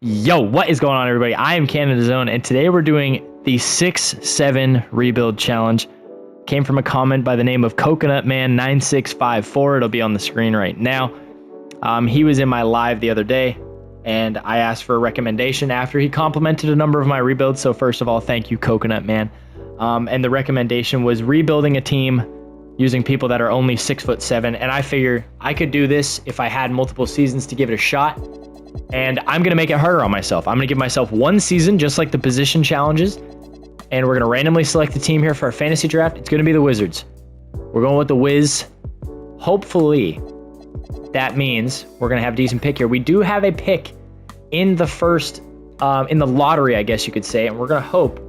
Yo, what is going on, everybody? I am Canada Zone, and today we're doing the 6-7 rebuild challenge. Came from a comment by the name of Coconutman 9654. It'll be on the screen right now. He was in my live the other day, and I asked for a recommendation after he complimented a number of my rebuilds. So first of all, thank you, Coconutman. And the recommendation was rebuilding a team using people that are only 6'7", and I figure I could do this if I had multiple seasons to give it a shot. And I'm going to make it harder on myself. I'm going to give myself one season, just like the position challenges. And we're going to randomly select the team here for our fantasy draft. It's going to be the Wizards. We're going with the Wiz. Hopefully, that means we're going to have a decent pick here. We do have a pick in the first, in the lottery, I guess you could say. And we're going to hope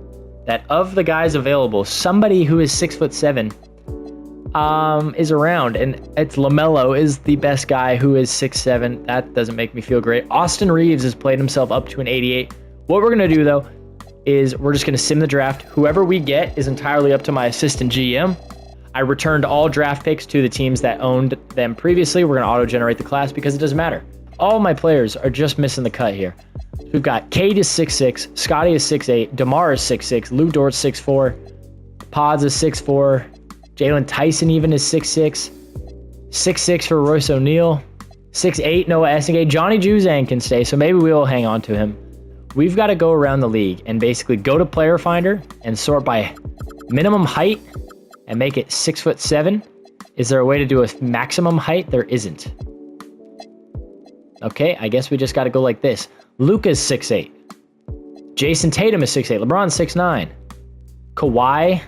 that of the guys available, somebody who is 6'7" is around, and it's LaMelo is the best guy who is 6'7". That doesn't make me feel great. Austin Reeves has played himself up to an 88. What we're going to do, though, is we're just going to sim the draft. Whoever we get is entirely up to my assistant GM. I returned all draft picks to the teams that owned them previously. We're going to auto-generate the class because it doesn't matter. All my players are just missing the cut here. We've got Cade is 6'6", Scotty is 6'8", DeMar is 6'6", Lou Dort's 6'4", Pods is 6'4", Jalen Tyson even is 6'6", 6'6" for Royce O'Neal, 6'8" Noah Essengate. Johnny Juzang can stay, so maybe we will hang on to him. We've got to go around the league and basically go to Player Finder and sort by minimum height and make it 6'7". Is there a way to do a maximum height? There isn't. Okay, I guess we just got to go like this. Luka's 6'8". Jason Tatum is 6'8". LeBron's 6'9". Kawhi.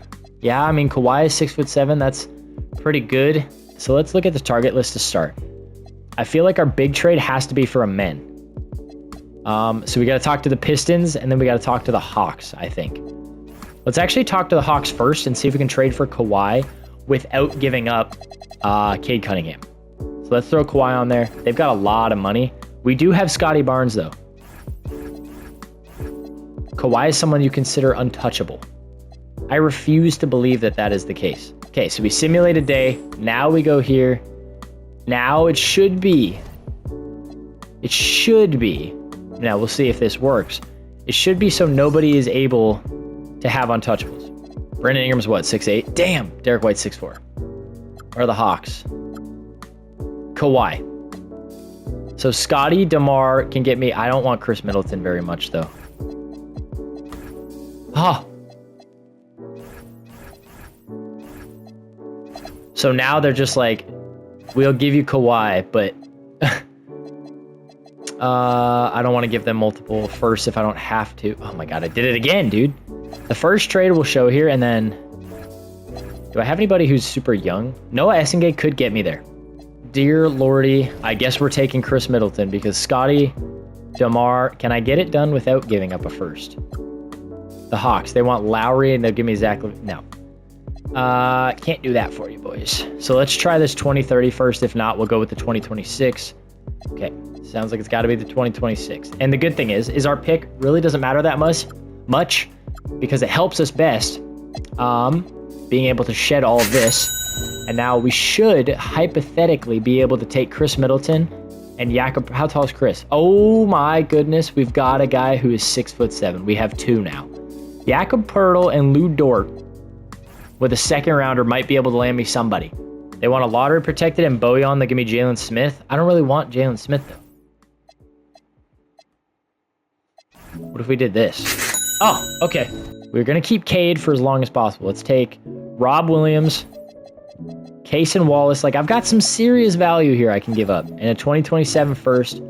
Yeah, I mean, Kawhi is 6'7". That's pretty good. So let's look at the target list to start. I feel like our big trade has to be for a men. So we got to talk to the Pistons, and then we got to talk to the Hawks, I think. Let's actually talk to the Hawks first and see if we can trade for Kawhi without giving up Cade Cunningham. So let's throw Kawhi on there. They've got a lot of money. We do have Scotty Barnes, though. Kawhi is someone you consider untouchable. I refuse to believe that that is the case. Okay, so we simulate a day. Now we go here. Now it should be. It should be. Now we'll see if this works. It should be so nobody is able to have untouchables. Brandon Ingram's what, 6'8"? Damn, Derek White's 6'4". Or the Hawks. Kawhi. So Scotty, DeMar can get me. I don't want Chris Middleton very much, though. Oh. So now they're just like, we'll give you Kawhi, but I don't want to give them multiple firsts if I don't have to. Oh my God, I did it again, dude. The first trade will show here, and then do I have anybody who's super young? Noah Essengate could get me there. Dear Lordy, I guess we're taking Chris Middleton because Scotty, DeMar, can I get it done without giving up a first? The Hawks, they want Lowry and they'll give me Zach. No. Can't do that for you, boys. So let's try this 2030 first. If not, we'll go with the 2026. Okay, sounds like it's got to be the 2026. And the good thing is our pick really doesn't matter that much because it helps us best being able to shed all of this. And now we should hypothetically be able to take Chris Middleton and Jakob. How tall is Chris? Oh my goodness, we've got a guy who is 6'7". We have two now. Jakob Poeltl and Lou Dort with a second rounder might be able to land me somebody. They want a lottery protected and Bojan. They give me Jalen Smith. I don't really want Jalen Smith, though. What if we did this? Oh, okay. We're going to keep Cade for as long as possible. Let's take Rob Williams, Cason Wallace. Like, I've got some serious value here I can give up. And a 2027 first,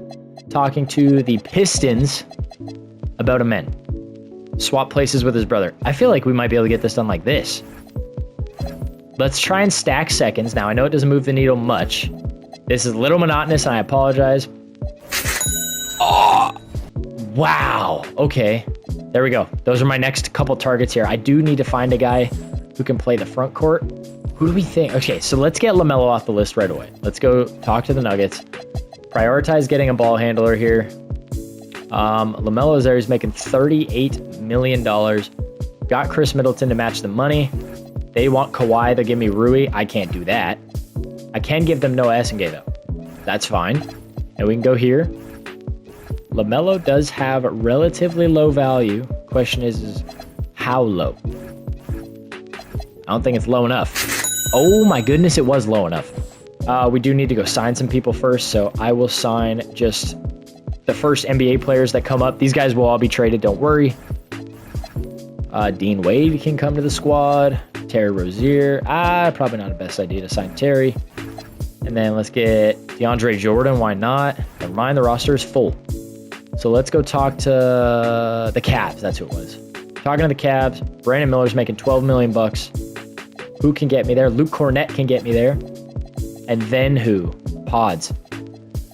talking to the Pistons about a men. Swap places with his brother. I feel like we might be able to get this done like this. Let's try and stack seconds. Now, I know it doesn't move the needle much. This is a little monotonous, and I apologize. Oh, wow. Okay, there we go. Those are my next couple targets here. I do need to find a guy who can play the front court. Who do we think? Okay, so let's get LaMelo off the list right away. Let's go talk to the Nuggets. Prioritize getting a ball handler here. LaMelo is there. He's making $38 million. Got Chris Middleton to match the money. They want Kawhi. They'll give me Rui. I can't do that. I can give them Noah Essengate, though. That's fine. And we can go here. LaMelo does have relatively low value. Question is how low? I don't think it's low enough. Oh my goodness, it was low enough. We do need to go sign some people first, so I will sign just the first NBA players that come up. These guys will all be traded, don't worry. Dean Wade can come to the squad. Terry Rozier. Probably not the best idea to sign Terry. And then let's get DeAndre Jordan. Why not? Never mind, the roster is full. So let's go talk to the Cavs. That's who it was. Talking to the Cavs. Brandon Miller's making $12 million. Who can get me there? Luke Cornett can get me there. And then who? Pods.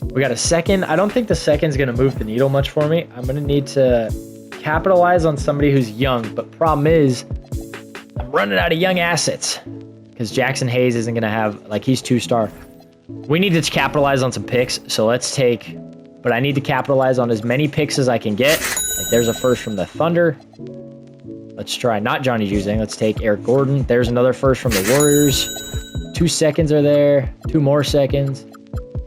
We got a second. I don't think the second's going to move the needle much for me. I'm going to need to capitalize on somebody who's young. But problem is, I'm running out of young assets. Because Jackson Hayes isn't going to have, like, he's 2-star. We need to capitalize on some picks. So let's take, but I need to capitalize on as many picks as I can get. Like, there's a first from the Thunder. Let's try not Johnny Juzang. Let's take Eric Gordon. There's another first from the Warriors. 2 seconds are there. 2 more seconds.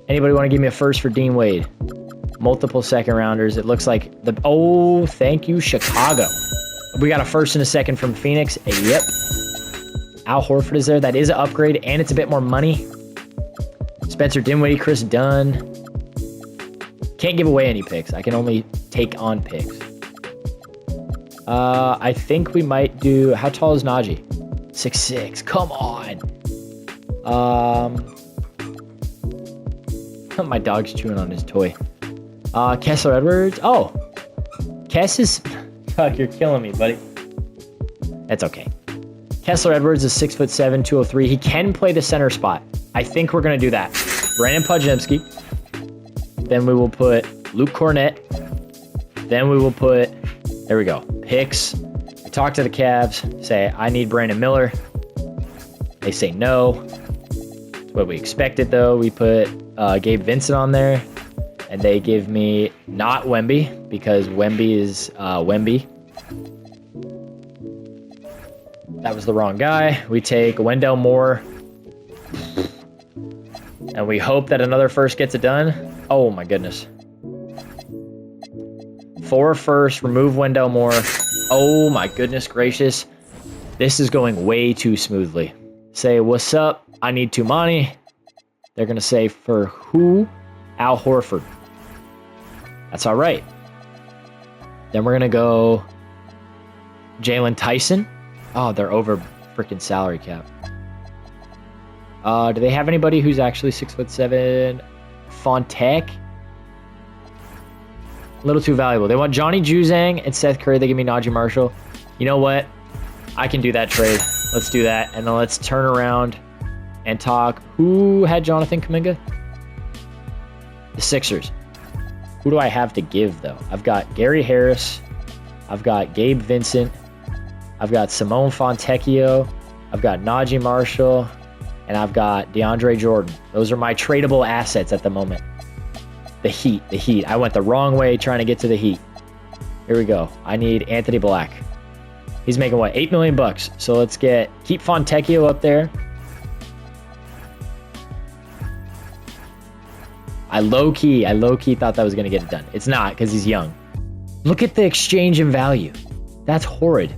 Anybody want to give me a first for Dean Wade? Multiple second rounders. It looks like the... Oh, thank you, Chicago. We got a first and a second from Phoenix. Yep. Al Horford is there. That is an upgrade, and it's a bit more money. Spencer Dinwiddie, Chris Dunn. Can't give away any picks. I can only take on picks. I think we might do... How tall is Najee? 6'6". Come on. My dog's chewing on his toy. Kessler Edwards. Oh. Kess is... Fuck, you're killing me, buddy. That's okay. Kessler Edwards is 6'7", 203. He can play the center spot. I think we're going to do that. Brandon Podziemski. Then we will put Luke Cornett. Then we will put... There we go. Picks. We talk to the Cavs. Say, I need Brandon Miller. They say no. That's what we expected, though. We put Gabe Vincent on there. And they give me not Wemby, because Wemby is Wemby. That was the wrong guy. We take Wendell Moore. And we hope that another first gets it done. Oh my goodness. 4 first, remove Wendell Moore. Oh my goodness gracious. This is going way too smoothly. Say, what's up? I need Tumani. They're going to say, for who? Al Horford. That's all right. Then we're going to go Jalen Tyson. Oh, they're over freaking salary cap. Do they have anybody who's actually 6'7"? Fontec? A little too valuable. They want Johnny Juzang and Seth Curry. They give me Najee Marshall. You know what? I can do that trade. Let's do that. And then let's turn around and talk. Who had Jonathan Kuminga? The Sixers. Who do I have to give, though? I've got Gary Harris. I've got Gabe Vincent. I've got Simone Fontecchio. I've got Najee Marshall. And I've got DeAndre Jordan. Those are my tradable assets at the moment. The Heat. I went the wrong way trying to get to the Heat. Here we go. I need Anthony Black. He's making, what, $8 million? So let's keep Fontecchio up there. I low-key thought that was going to get it done. It's not, because he's young. Look at the exchange in value. That's horrid.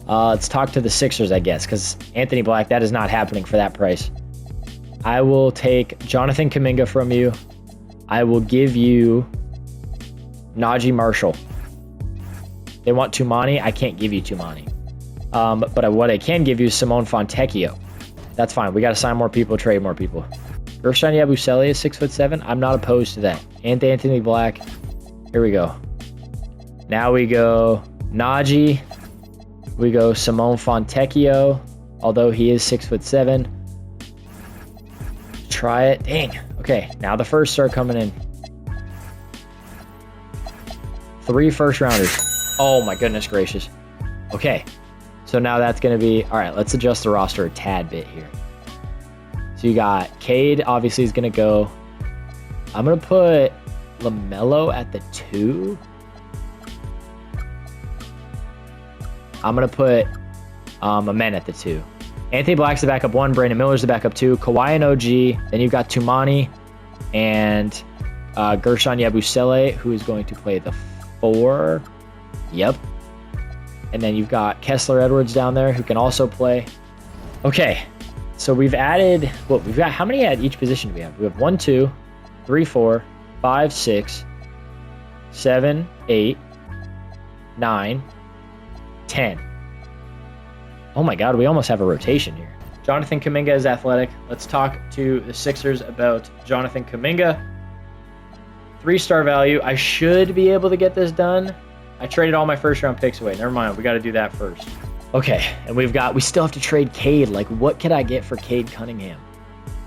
Let's talk to the Sixers, I guess, because Anthony Black, that is not happening for that price. I will take Jonathan Kuminga from you. I will give you Najee Marshall. They want Tumani. I can't give you Tumani. But what I can give you is Simone Fontecchio. That's fine. We got to sign more people, trade more people. Gershon Yabusele is 6'7". I'm not opposed to that. And Anthony Black. Here we go. Now we go Najee. We go Simone Fontecchio, although he is 6'7". Try it. Dang. Okay, now the firsts start coming in. 3 first rounders. Oh my goodness gracious. Okay, so now that's going to be... All right, let's adjust the roster a tad bit here. So you got Cade, obviously, is going to go. I'm going to put LaMelo at the 2. I'm going to put Amen at the 2. Anthony Black's the backup 1. Brandon Miller's the backup 2. Kawhi and OG. Then you've got Tumani and Gershon Yabusele, who is going to play the 4. Yep. And then you've got Kessler Edwards down there, who can also play. Okay, so we've added, what, we've got, how many at each position do we have? We have 1, 2, 3, 4, 5, 6, 7, 8, 9, 10. Oh my God, we almost have a rotation here. Jonathan Kuminga is athletic. Let's talk to the Sixers about Jonathan Kuminga. 3-star value. I should be able to get this done. I traded all my first-round picks away. Never mind. We got to do that first. Okay, and we still have to trade Cade. Like, what could I get for Cade Cunningham?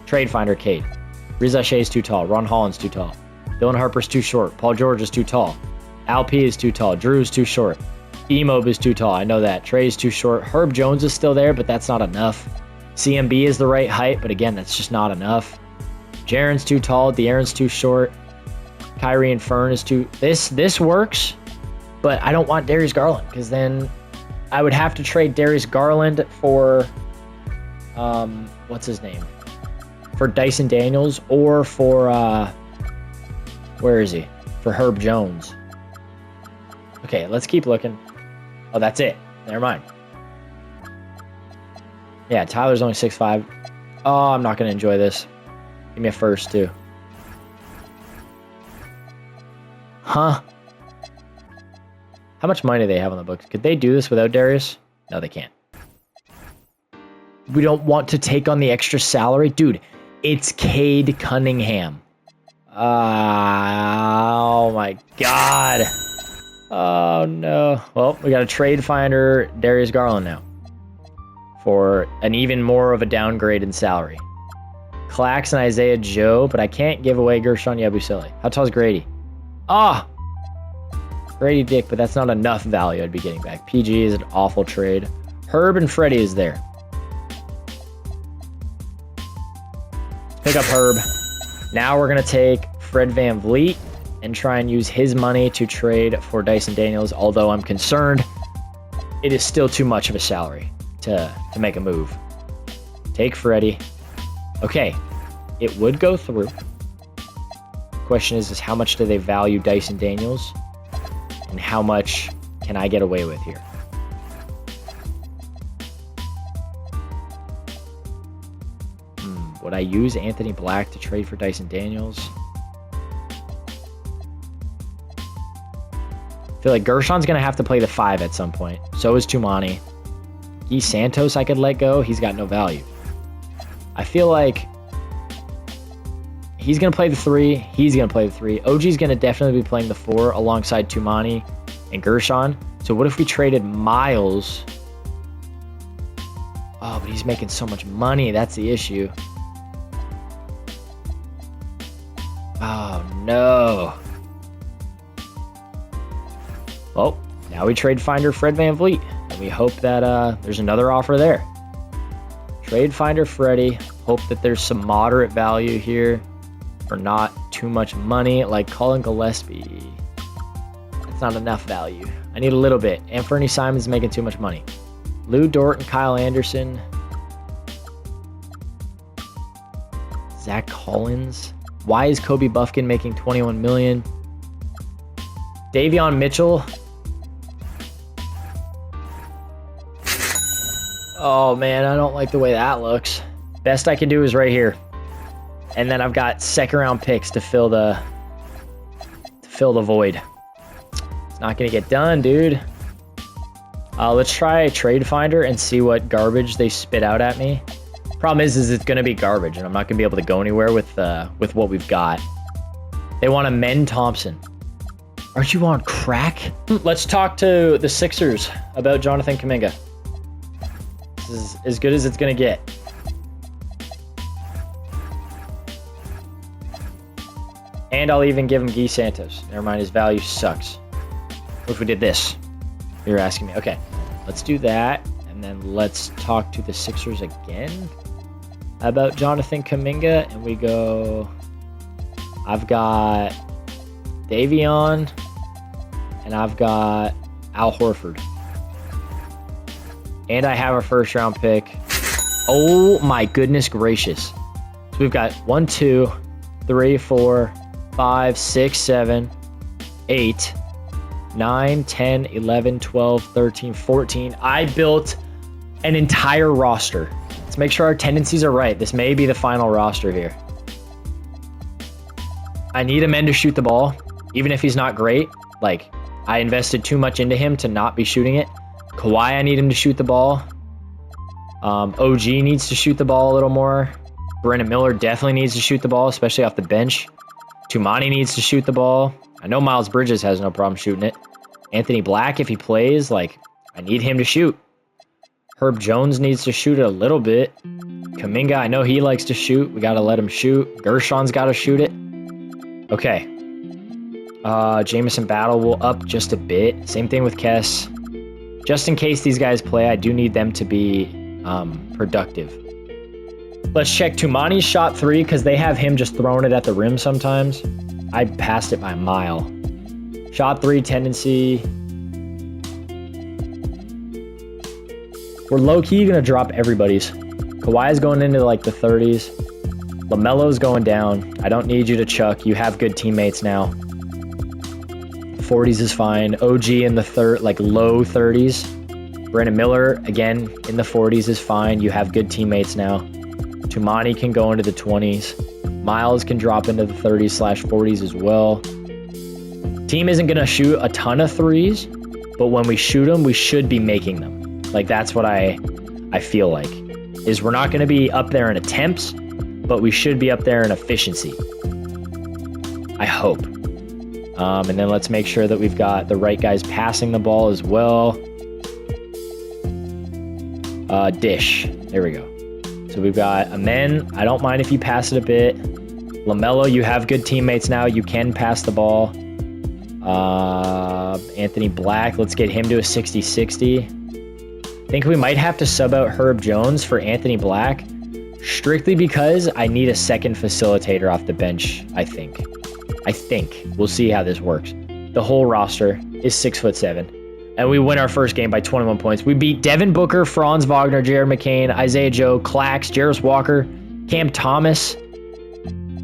Trade finder Cade. Riza Shea is too tall. Ron Holland's too tall. Dylan Harper's too short. Paul George is too tall. Al P is too tall. Drew's too short. Emob is too tall. I know that. Trey's too short. Herb Jones is still there, but that's not enough. CMB is the right height, but again, that's just not enough. Jaren's too tall. De'Aaron's too short. Kyrie and Fern is too... This works, but I don't want Darius Garland, because then I would have to trade Darius Garland for... what's his name? For Dyson Daniels, or for... where is he? For Herb Jones. Okay, let's keep looking. Oh, that's it. Never mind. Yeah, Tyler's only 6'5". Oh, I'm not going to enjoy this. Give me a first, too. Huh? How much money do they have on the books? Could they do this without Darius? No, they can't. We don't want to take on the extra salary? Dude, it's Cade Cunningham. Oh, my God. Oh, no. Well, we got a trade finder Darius Garland now for an even more of a downgrade in salary. Clax and Isaiah Joe, but I can't give away Gershon Yabusele. How tall is Grady? Ah! Grady Dick, but that's not enough value I'd be getting back. PG is an awful trade. Herb and Freddie is there. Pick up Herb. Now we're going to take Fred VanVleet and try and use his money to trade for Dyson Daniels, although I'm concerned it is still too much of a salary to make a move. Take Freddie. Okay, it would go through. Question is how much do they value Dyson Daniels? And how much can I get away with here? Would I use Anthony Black to trade for Dyson Daniels? I feel like Gershon's going to have to play the 5 at some point. So is Tumani. Guy Santos I could let go. He's got no value. I feel like he's going to play the 3. He's going to play the 3. OG's going to definitely be playing the 4 alongside Tumani and Gershon. So what if we traded Miles? Oh, but he's making so much money. That's the issue. Oh, no. Well, now we trade finder Fred VanVleet. And we hope that there's another offer there. Trade finder Freddie. Hope that there's some moderate value here for not too much money. Like Colin Gillespie. That's not enough value. I need a little bit. And Fernie Simon's making too much money. Lou Dort and Kyle Anderson. Zach Collins. Why is Kobe Buffkin making $21 million? Davion Mitchell. Oh man, I don't like the way that looks. Best I can do is right here. And then I've got second round picks to fill the void. It's not gonna get done, dude. Let's try a trade finder and see what garbage they spit out at me. Problem is it's gonna be garbage, and I'm not gonna be able to go anywhere with what we've got. They want a Men Thompson. Aren't you on crack? Let's talk to the Sixers about Jonathan Kuminga. This is as good as it's gonna get. And I'll even give him Guy Santos. Never mind, his value sucks. What if we did this? You're asking me. Okay, let's do that. And then let's talk to the Sixers again about Jonathan Kuminga. And we go, I've got Davion and I've got Al Horford. And I have a first round pick. Oh my goodness gracious. So we've got 1, 2, 3, 4, 5, 6, 7, 8, 9, 10, 11, 12, 13, 14. I built an entire roster. Let's make sure our tendencies are right. This may be the final roster here. I need a man to shoot the ball, even if he's not great. Like, I invested too much into him to not be shooting it. Kawhi, I need him to shoot the ball. OG needs to shoot the ball a little more. Brandon Miller definitely needs to shoot the ball, especially off the bench. Tumani needs to shoot the ball. I know Miles Bridges has no problem shooting it. Anthony Black, if he plays, like, I need him to shoot. Herb Jones needs to shoot it a little bit. Kuminga, I know he likes to shoot. We got to let him shoot. Gershon's got to shoot it. Okay. Jameson Battle will up just a bit. Same thing with Kess. Just in case these guys play, I do need them to be productive. Let's check Tumani's shot 3 because they have him just throwing it at the rim sometimes. I passed it by a mile. Shot 3 tendency. We're low-key going to drop everybody's. Kawhi's going into like the 30s. LaMelo's going down. I don't need you to chuck. You have good teammates now. 40s is fine. OG in the low 30s. Brandon Miller, again, in the 40s is fine. You have good teammates now. Tumani can go into the 20s. Miles can drop into the 30s/40s as well. Team isn't going to shoot a ton of threes, but when we shoot them, we should be making them. Like, that's what I feel like. Is we're not going to be up there in attempts, but we should be up there in efficiency. I hope. And then let's make sure that we've got the right guys passing the ball as well. Dish. There we go. So we've got Amen. I don't mind if you pass it a bit. LaMelo, you have good teammates now. You can pass the ball. Anthony Black, let's get him to a 60-60. I think we might have to sub out Herb Jones for Anthony Black, strictly because I need a second facilitator off the bench, I think. We'll see how this works. The whole roster is 6'7", and we win our first game by 21 points. We beat Devin Booker, Franz Wagner, Jared McCain, Isaiah Joe, Clax, Jarris Walker, Cam Thomas.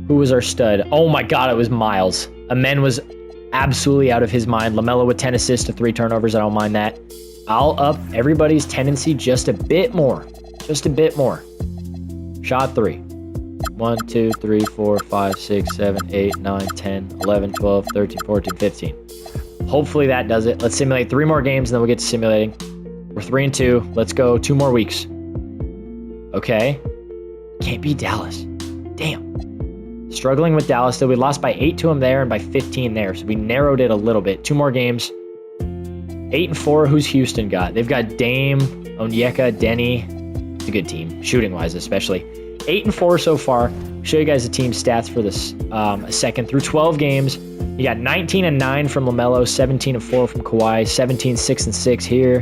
Who was our stud? Oh my God, it was Miles. Amen was absolutely out of his mind. LaMelo with 10 assists to 3 turnovers. I don't mind that. I'll up everybody's tendency just a bit more. Just a bit more. Shot 3. 1, 2, 3, 4, 5, 6, 7, 8, 9, 10, 11, 12, 13, 14, 15. Hopefully that does it. Let's simulate 3 more games and then we'll get to simulating. We're 3-2. Let's go 2 more weeks. Okay. Can't beat Dallas. Damn. Struggling with Dallas though. We lost by 8 to them there and by 15 there. So we narrowed it a little bit. 2 more games. 8-4. Who's Houston got? They've got Dame, Onyeka, Denny. It's a good team, shooting-wise especially. 8-4 so far. Show you guys the team stats for this second through 12 games. You got 19-9 from LaMelo, 17-4 from Kawhi, 17-6-6 here,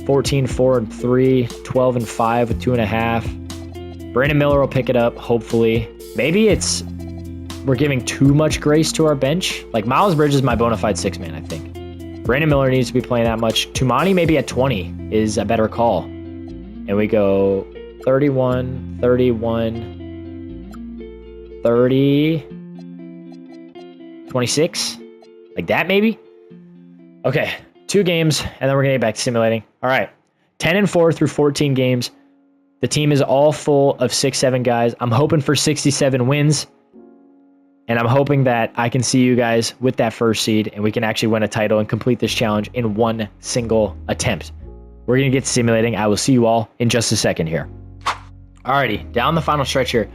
14-4-3, 12-5 with 2.5. Brandon Miller will pick it up, hopefully. Maybe we're giving too much grace to our bench. Like, Miles Bridges is my bona fide 6-man, I think. Brandon Miller needs to be playing that much. Tumani maybe at 20 is a better call. And we go 31, 31, 30, 26, like that maybe? Okay, 2 games, and then we're going to get back to simulating. All right, 10-4 through 14 games. The team is all full of 6-7 guys. I'm hoping for 67 wins, and I'm hoping that I can see you guys with that first seed, and we can actually win a title and complete this challenge in one single attempt. We're going to get to simulating. I will see you all in just a second here. Alrighty, down the final stretch here.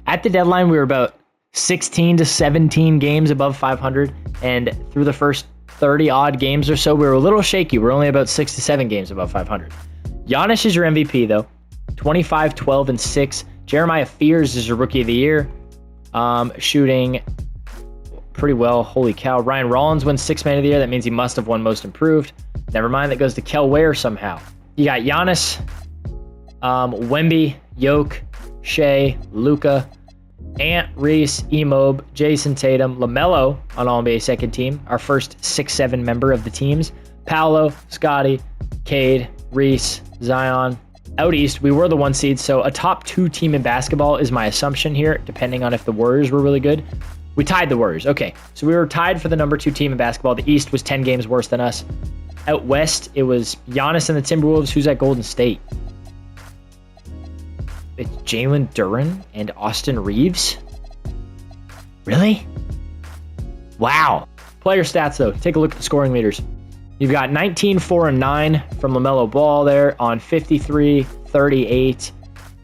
At the deadline, we were about 16 to 17 games above 500, and through the first 30-odd games or so, we were a little shaky. We're only about 6 to 7 games above 500. Giannis is your MVP, though. 25, 12, and 6. Jeremiah Fears is your Rookie of the Year. Shooting pretty well. Holy cow. Ryan Rollins wins 6-Man of the Year. That means he must have won Most Improved. Never mind, that goes to Kel Ware somehow. You got Giannis, Wemby, Yoke, Shea, Luka, Ant, Reese, Emob, Jason Tatum, LaMelo on All-NBA second team, our first 6-7 member of the teams, Paolo, Scotty, Cade, Reese, Zion. Out east, we were the 1 seed, so a top 2 team in basketball is my assumption here, depending on if the Warriors were really good. We tied the Warriors. Okay, so we were tied for the number 2 team in basketball. The East was 10 games worse than us. Out West, it was Giannis and the Timberwolves. Who's at Golden State? It's Jalen Duren and Austin Reeves? Really? Wow. Player stats, though. Take a look at the scoring leaders. You've got 19, 4, and 9 from LaMelo Ball there on 53, 38,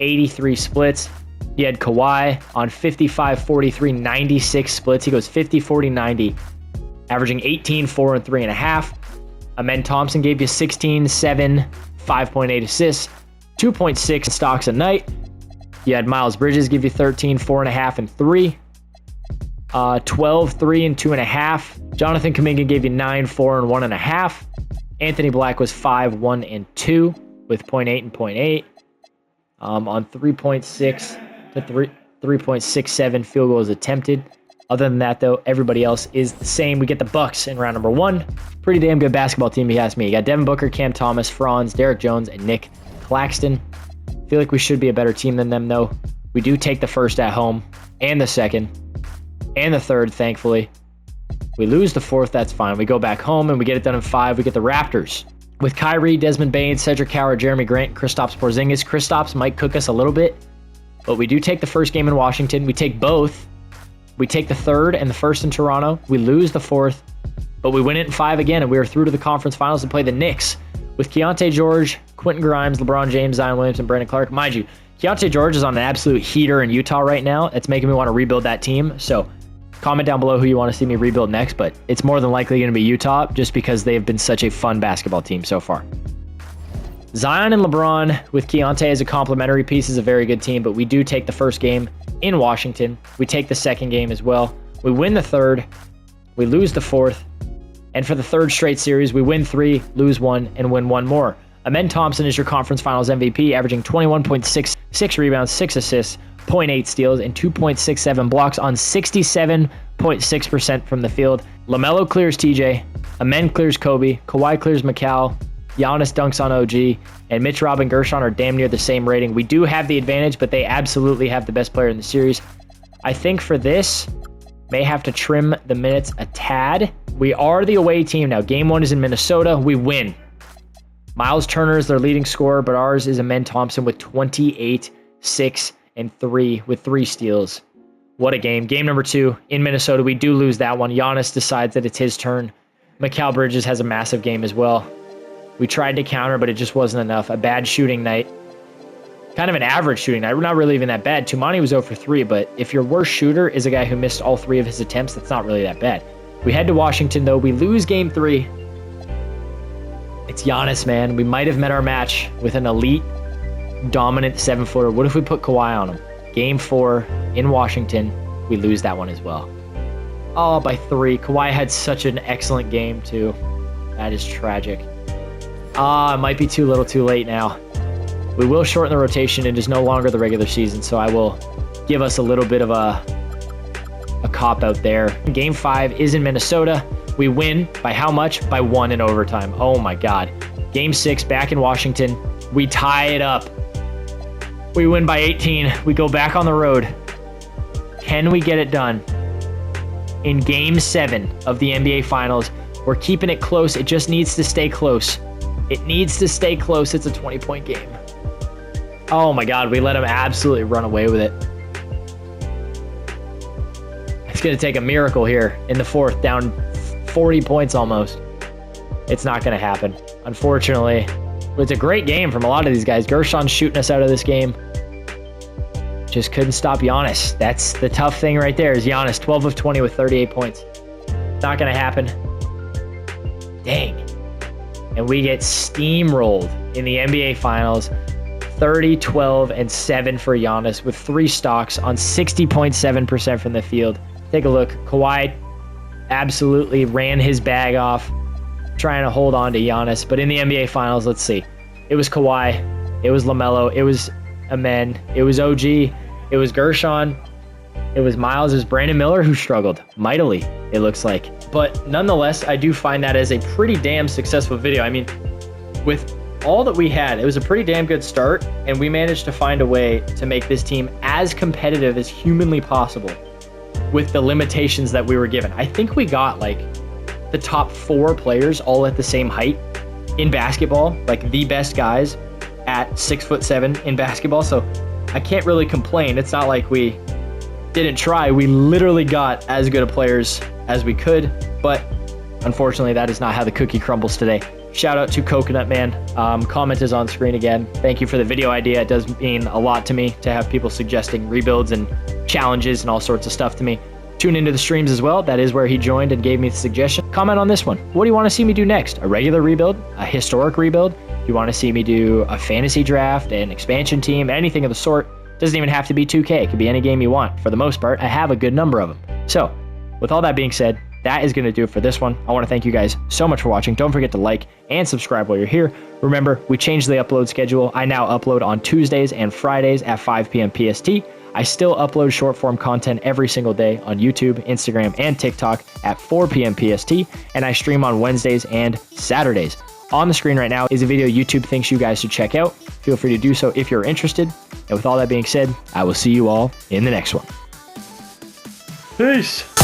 83 splits. You had Kawhi on 55, 43, 96 splits. He goes 50, 40, 90, averaging 18, 4, and 3.5. Amen Thompson gave you 16, 7, 5.8 assists, 2.6 stocks a night. You had Miles Bridges give you 13, 4.5, and 3. 12, 3, and 2.5. Jonathan Kuminga gave you 9, 4, and 1.5. Anthony Black was 5, 1, and 2 with 0.8 and 0.8. On 3.6 to 3.67 field goals attempted. Other than that, though, everybody else is the same. We get the Bucks in round number 1. Pretty damn good basketball team, if you ask me. You got Devin Booker, Cam Thomas, Franz, Derek Jones, and Nick Claxton. Feel like we should be a better team than them, though. We do take the first at home, and the second, and the third, thankfully. We lose the fourth, that's fine. We go back home, and we get it done in 5. We get the Raptors. With Kyrie, Desmond Bane, Cedric Howard, Jeremy Grant, Kristaps Porzingis. Kristaps might cook us a little bit, but we do take the first game in Washington. We take both. We take the third and the first in Toronto. We lose the fourth, but we win it in 5 again, and we are through to the conference finals and play the Knicks with Keontae George, Quentin Grimes, LeBron James, Zion Williams, and Brandon Clark. Mind you, Keontae George is on an absolute heater in Utah right now. It's making me want to rebuild that team. So comment down below who you want to see me rebuild next, but it's more than likely going to be Utah just because they've been such a fun basketball team so far. Zion and LeBron with Keontae as a complementary piece is a very good team, but we do take the first game in Washington. We take the second game as well. We win the third. We lose the fourth. And for the third straight series, we win 3, lose 1, and win 1 more. Amen Thompson is your conference finals MVP, averaging 21.6 rebounds, 6 assists, 0.8 steals, and 2.67 blocks on 67.6% from the field. LaMelo clears TJ, Amen clears Kobe, Kawhi clears Mikal, Giannis dunks on OG, and Mitch, Rob, and Gershon are damn near the same rating. We do have the advantage, but they absolutely have the best player in the series. I think for this, may have to trim the minutes a tad. We are the away team now. Game 1 is in Minnesota. We win. Miles Turner is their leading scorer, but ours is Amen Thompson with 28, 6, and 3 with 3 steals. What a game. Game number 2 in Minnesota. We do lose that one. Giannis decides that it's his turn. Mikal Bridges has a massive game as well. We tried to counter, but it just wasn't enough. A bad shooting night. Kind of an average shooting night. We're not really even that bad. Tumani was 0 for 3, but if your worst shooter is a guy who missed all 3 of his attempts, that's not really that bad. We head to Washington, though. We lose game 3. It's Giannis, man. We might have met our match with an elite, dominant 7-footer. What if we put Kawhi on him? Game 4 in Washington. We lose that one as well. Oh, by 3. Kawhi had such an excellent game, too. That is tragic. It might be too little too late now. We will shorten the rotation. It is no longer the regular season, so I will give us a little bit of a cop-out there. Game 5 is in Minnesota. We win by how much? By 1 in overtime. Oh my God. Game 6 back in Washington. We tie it up. We win by 18. We go back on the road. Can we get it done? In Game 7 of the NBA Finals, we're keeping it close. It just needs to stay close. It needs to stay close. It's a 20-point game. Oh my God, we let him absolutely run away with it. It's going to take a miracle here in the 4th, down 40 points almost. It's not going to happen, unfortunately. It's a great game from a lot of these guys. Gershon's shooting us out of this game. Just couldn't stop Giannis. That's the tough thing right there is Giannis, 12 of 20 with 38 points. Not going to happen. Dang. And we get steamrolled in the NBA Finals. 30, 12, and 7 for Giannis with 3 stocks on 60.7% from the field. Take a look. Kawhi absolutely ran his bag off trying to hold on to Giannis. But in the NBA Finals, let's see. It was Kawhi. It was LaMelo. It was Amen. It was OG. It was Gershon. It was Miles. It was Brandon Miller who struggled mightily, it looks like. But nonetheless, I do find that as a pretty damn successful video. I mean, with all that we had, it was a pretty damn good start, and we managed to find a way to make this team as competitive as humanly possible. with the limitations that we were given. I think we got like the top 4 players all at the same height in basketball, like the best guys at 6'7" in basketball. So I can't really complain. It's not like we didn't try. We literally got as good of players as we could, but unfortunately that is not how the cookie crumbles today. Shout out to Coconutman. Comment is on screen again. Thank you for the video idea. It does mean a lot to me to have people suggesting rebuilds and challenges and all sorts of stuff to me. Tune into the streams as well. That is where he joined and gave me the suggestion. Comment on this one. What do you want to see me do next? A regular rebuild? A historic rebuild? Do you want to see me do a fantasy draft, an expansion team, anything of the sort? Doesn't even have to be 2K. It could be any game you want. For the most part, I have a good number of them. So, with all that being said, that is going to do it for this one. I want to thank you guys so much for watching. Don't forget to like and subscribe while you're here. Remember, we changed the upload schedule. I now upload on Tuesdays and Fridays at 5 p.m. PST. I still upload short form content every single day on YouTube, Instagram, and TikTok at 4 p.m. PST, and I stream on Wednesdays and Saturdays. On the screen right now is a video YouTube thinks you guys should check out. Feel free to do so if you're interested. And with all that being said, I will see you all in the next one. Peace.